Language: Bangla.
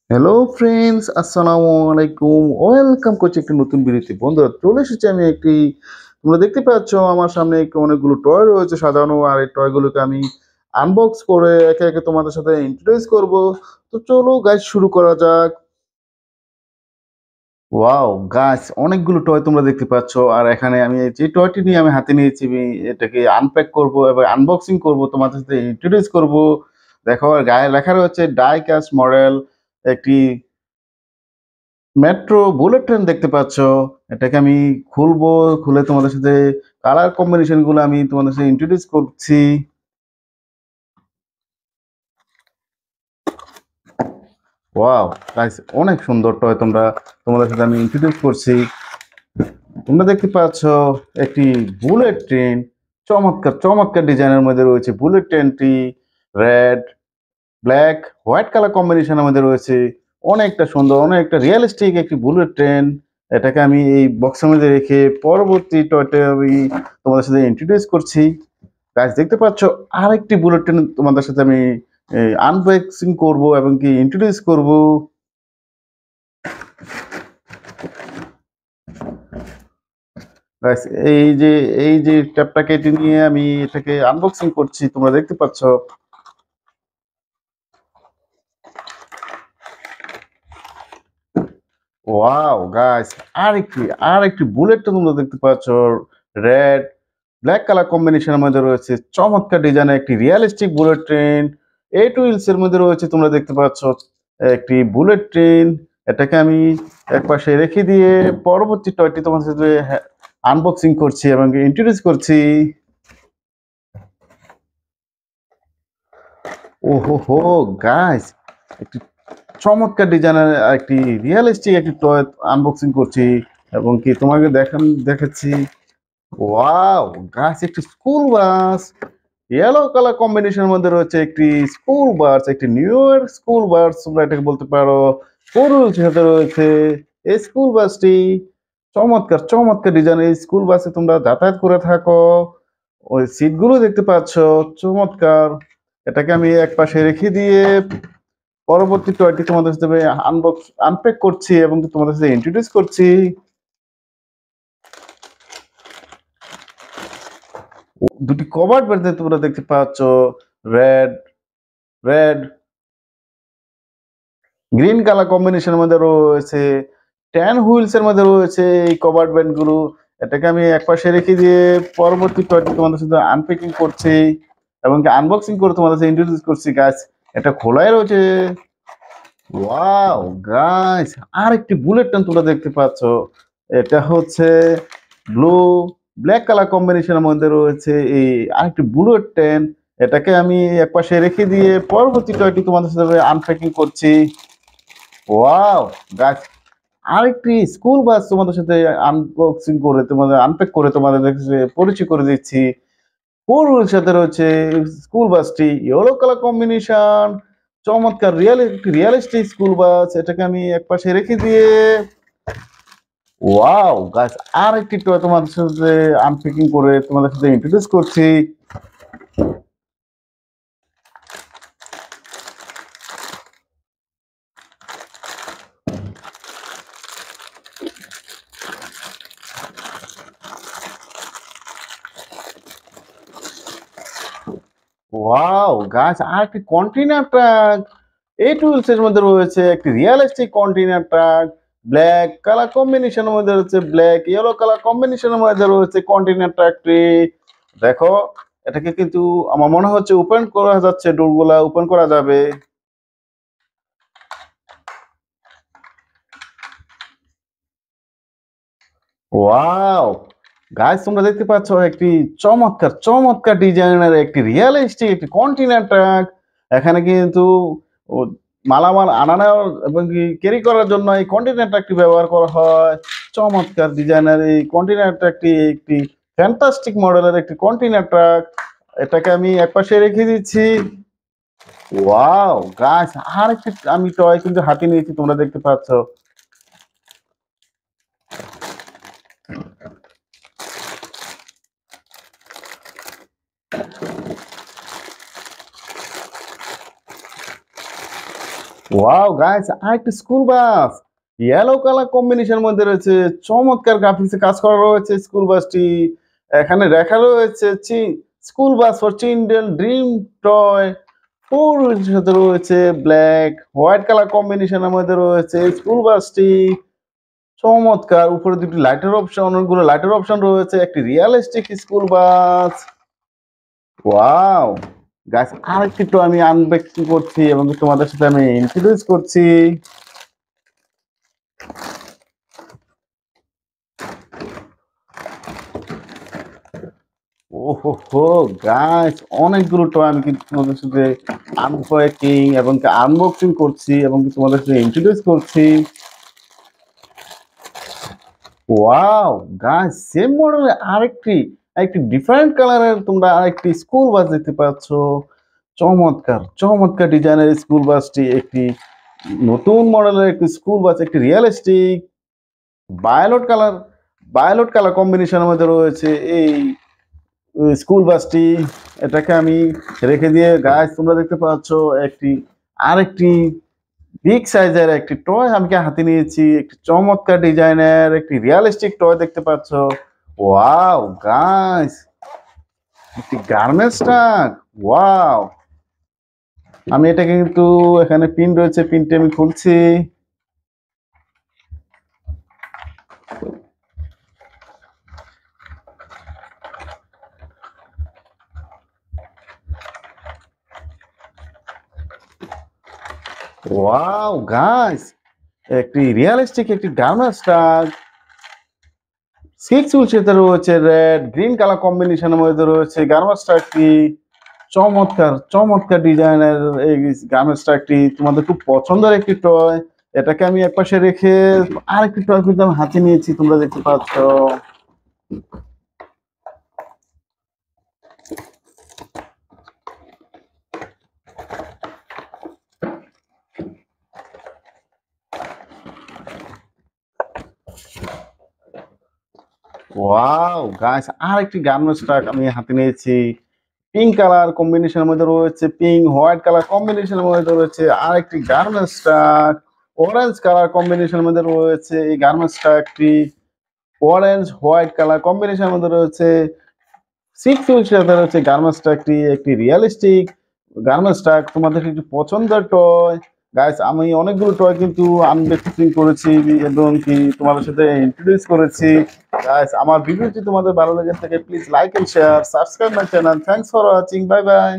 হ্যালো ফ্রেন্ডস, আসসালামু আলাইকুম। ওয়েলকাম করছি একটি নতুন ভিডিওতে। বন্ধুরা, চলে এসেছি আমি একটি, তোমরা দেখতে পাচ্ছ আমার সামনে অনেকগুলো টয় রয়েছে সাজানো, আর এই টয়গুলোকে আমি আনবক্স করে একে একে তোমাদের সাথে ইন্ট্রোডিউস করব। তো চলো গাইস, শুরু করা যাক। ওয়াও গাইস, অনেকগুলো টয় তোমরা দেখতে পাচ্ছ, আর এখানে আমি এই যে টয়টি নিয়ে আমি হাতে নিয়েছি, আমি এটাকে আনপ্যাক করব এবং আনবক্সিং করব, তোমাদের সাথে ইন্ট্রোডিউস করব। দেখো, আর গায়ে লেখা রয়েছে ডাই কাস্ট মডেল একটি মেট্রো বুলেট ট্রেন দেখতে পাচ্ছ। এটাকে আমি খুলবো, খুলে তোমাদের সাথে কালার কম্বিনেশন গুলো আমি তোমাদের সাথে ইন্ট্রোডিউস করছি। ওয়াও গাইস, অনেক সুন্দর টয় তোমাদের সাথে আমি ইন্ট্রোডিউস করছি। তোমরা দেখতে পাচ্ছ একটি বুলেট ট্রেন, চমৎকার চমৎকার ডিজাইনের মধ্যে রয়েছে বুলেট ট্রেনটি। রেড, ব্ল্যাক, হোয়াইট কালার কম্বিনেশনের মধ্যে রয়েছে। অনেকটা সুন্দর, অনেকটা রিয়েলিস্টিক একটি বুলেট ট্রেন। এটাকে আমি এই বক্সের মধ্যে রেখে পরবর্তী টয়টা আমি তোমাদের সাথে ইন্ট্রোডিউস করছি। গাইস দেখতে পাচ্ছ, আরেকটি বুলেট ট্রেন তোমাদের সাথে আমি আনবক্সিং করব এবং কি ইন্ট্রোডিউস করব। গাইস, এই যে ট্যাপটা কেটে নিয়ে আমি এটাকে আনবক্সিং করছি, তোমরা দেখতে পাচ্ছ। ওয়াও গাইস, আরেকটি আরেকটি বুলেট তোমরা দেখতে পাচ্ছ। রেড, ব্ল্যাক কালার কম্বিনেশনের মধ্যে রয়েছে, চমৎকার ডিজাইনের একটি realistic bullet train. Two wheels এর মধ্যে রয়েছে, তোমরা দেখতে পাচ্ছ একটি বুলেট ট্রেন। এটাকে আমি একপাশে রেখে দিয়ে পরবর্তী টয়টি তোমার সাথে আনবক্সিং করছি এবং ইন্ট্রোডিউস করছি। ওহো হো গাইস, একটি চমৎকার ডিজাইনের একটি রিয়েলিস্টিক একটি টয় আনবক্সিং করছি এবং কি তোমাকে দেখাচ্ছি। ওয়াও গাইস, একটি স্কুল বাস, ইয়েলো কালার কম্বিনেশনের মধ্যে রয়েছে একটি স্কুল বাস, একটি নিউ ইয়ার স্কুল বাস তোমরা এটাকে বলতে পারো। পুরুষ সাথে রয়েছে এই স্কুল বাসটি। চমৎকার চমৎকার ডিজাইন, এই স্কুল বাসে তোমরা যাতায়াত করে থাকো। ওই সিটগুলো দেখতে পাচ্ছ, চমৎকার। এটাকে আমি এক পাশে রেখে দিয়ে পরবর্তী টয়টি তোমাদের সাথে আনপ্যাক করছি এবং তোমাদের সাথে ইন্ট্রোডিউস করছি। দুটি কভার বেঁধে তোমরা দেখতে পাচ্ছ। রেড রেড গ্রিন কালার কম্বিনেশনের মধ্যে রয়েছে। ট্যান হুইলস এর মধ্যে রয়েছে এই কভার ব্যান্ড গুলো। এটাকে আমি একপাশে রেখে দিয়ে পরবর্তী টয়টি তোমাদের সাথে আনপ্যাকিং করছি এবং আনবক্সিং করে তোমাদের সাথে ইন্ট্রোডিউস করছি গাছ। এটা খোলাই রয়েছে। ওয়াও গাইস, আর একটি বুলেট ট্রেন তোমরা দেখতে পাচ্ছ। এটা হচ্ছে ব্লু ব্ল্যাক কালার কম্বিনেশনের মধ্যে রয়েছে এই আরেকটি বুলেট ট্রেন। এটাকে আমি একপাশে রেখে দিয়ে পরবর্তী টয়টি তোমাদের সাথে আনপ্যাকিং করছি। ওয়াও গাইস, আরেকটি স্কুল বাস তোমাদের সাথে আনবক্সিং করে তোমাদের আনপ্যাক করে তোমাদের কাছে পরিচয় করে দিচ্ছি। পুরোর সাথে রয়েছে স্কুল বাসটি, ইয়েলো কালার কম্বিনেশন। চমৎকার রিয়েলিস্টিক স্কুল বাস। এটাকে আমি একপাশে রেখে দিয়ে ওয়াও গাইস, আর একটি টয় তোমাদের সাথে আনপ্যাকিং করে তোমাদের সাথে ইন্ট্রোডিউস করছি। ওয়াও গাইস, আর একটি কন্টেইনার ট্রাক এই টুলস এর মধ্যে রয়েছে, একটি realistic container truck. Black colour কম্বিনেশনের মধ্যে রয়েছে, ব্ল্যাক ইয়েলো কালার কম্বিনেশনের মধ্যে রয়েছে কন্টেইনার ট্রাকটি। দেখো, এটাকে কিন্তু আমার মনে হচ্ছে ওপেন করা যাচ্ছে, ডোরগুলা ওপেন করা যাবে। ওয়াও গাইস, তোমরা দেখতে পাচ্ছ একটি চমৎকার চমৎকার ডিজাইনের একটি রিয়েলিস্টিক একটি কন্টেইনার ট্রাক। এখানে কিন্তু ও মালামাল আনানো এবং কি ক্যারি করার জন্য এই কন্টেইনার ট্রাকটি ব্যবহার করা হয়। চমৎকার ডিজাইনের এই কন্টেইনার ট্রাকটি একটি ফ্যান্টাস্টিক মডেলের একটি কন্টেইনার ট্রাক। এটাকে আমি একপাশে রেখে দিচ্ছি। ওয়াও গাইস, আর একটি আমি টয় কিন্তু হাতে নিয়েছি, তোমরা দেখতে পাচ্ছ। ওয়াও গাইস, আরেকটি স্কুল বাস ইয়েলো কালার কম্বিনেশনের মধ্যে রয়েছে। চমৎকার গ্রাফিক্সে কাজ করা রয়েছে স্কুল বাসটি। এখানে লেখা রয়েছে school bus for children dream toy. Four সাথে রয়েছে ব্ল্যাক হোয়াইট কালার কম্বিনেশনের মধ্যে রয়েছে স্কুল বাসটি। চমৎকার, উপরে দুটি লাইটের অপশন, অনেকগুলো লাইটের অপশন রয়েছে, একটি realistic school bus. Wow guys, আরেকটি তো আমি আনবক্সিং করছি এবং তোমাদের সাথে আমি ইন্ট্রোডিউস করছি। ওহো হো গাইস, অনেকগুলো টয় আমি কিন্তু তোমাদের সাথে আনবক্সিং এবং আনবক্সিং করছি এবং তোমাদের সাথে ইন্ট্রোডিউস করছি। ওয়াও গাইস, সেম মডেলের আরেকটি ডিফারেন্ট কালারের তোমরা আরেকটি স্কুল বাস দেখতে পাচ্ছ। চমৎকার চমৎকার ডিজাইনের স্কুল বাসটি একটি নতুন মডেলের একটি স্কুল বাস, একটি রিয়েলিস্টিক ভায়োলেট কালার কম্বিনেশনের মধ্যে রয়েছে এই স্কুল বাসটি। এটাকে আমি রেখে দিয়ে গাইস, তোমরা দেখতে পাচ্ছ আরেকটি বিগ সাইজের একটি টয় আমি হাতে নিয়েছি। একটি চমৎকার ডিজাইনের একটি রিয়েলিস্টিক টয় দেখতে পাচ্ছ। ওয়াও গাইস, একটি গার্মেন্টস ট্রাক। ওয়াও, আমি এটাকে কিন্তু এখানে পিন রয়েছে, পিনটি আমি খুলছি। ওয়াও গাইস, একটি রিয়েলিস্টিক একটি গার্মেন্টস ট্রাক। সিক্স হুইল সাথে রয়েছে রেড গ্রিন কালার কম্বিনেশনের মধ্যে রয়েছে গার্মেন্টস ট্রাকটি। চমৎকার চমৎকার ডিজাইনের এই গার্মেন্টস ট্রাকটি তোমাদের খুব পছন্দের একটি টয়। এটাকে আমি একপাশে রেখে আরেকটি টয় কিন্তু আমি হাতে নিয়েছি, তোমরা দেখতে পাচ্ছ। ওয়াও গাইস, আরেকটি গার্মেন্টস ট্রাক আমি হাতে নিয়েছি। পিঙ্ক কালার কম্বিনেশনের মধ্যে রয়েছে, পিঙ্ক হোয়াইট কালার কম্বিনেশনের মধ্যে রয়েছে আরেকটি গার্মেন্টস ট্রাক। অরেঞ্জ কালার কম্বিনেশনের মধ্যে রয়েছে এই গার্মেন্টস ট্রাকটি। অরেঞ্জ হোয়াইট কালার কম্বিনেশনের মধ্যে রয়েছে সিক্স হুইল সাথে রয়েছে গার্মেন্টস ট্রাকটি। একটি রিয়েলিস্টিক গার্মেন্টস ট্রাক, তোমাদের একটি পছন্দের টয়। গাইস, আমি অনেকগুলো টয় কিন্তু আনবক্সিং করেছি এবং কি তোমাদের সাথে ইন্ট্রোডিউস করেছি। গাইস, আমার ভিডিওটি তোমাদের ভালো লেগে থাকে please like and share, subscribe my channel. Thanks for watching, bye by.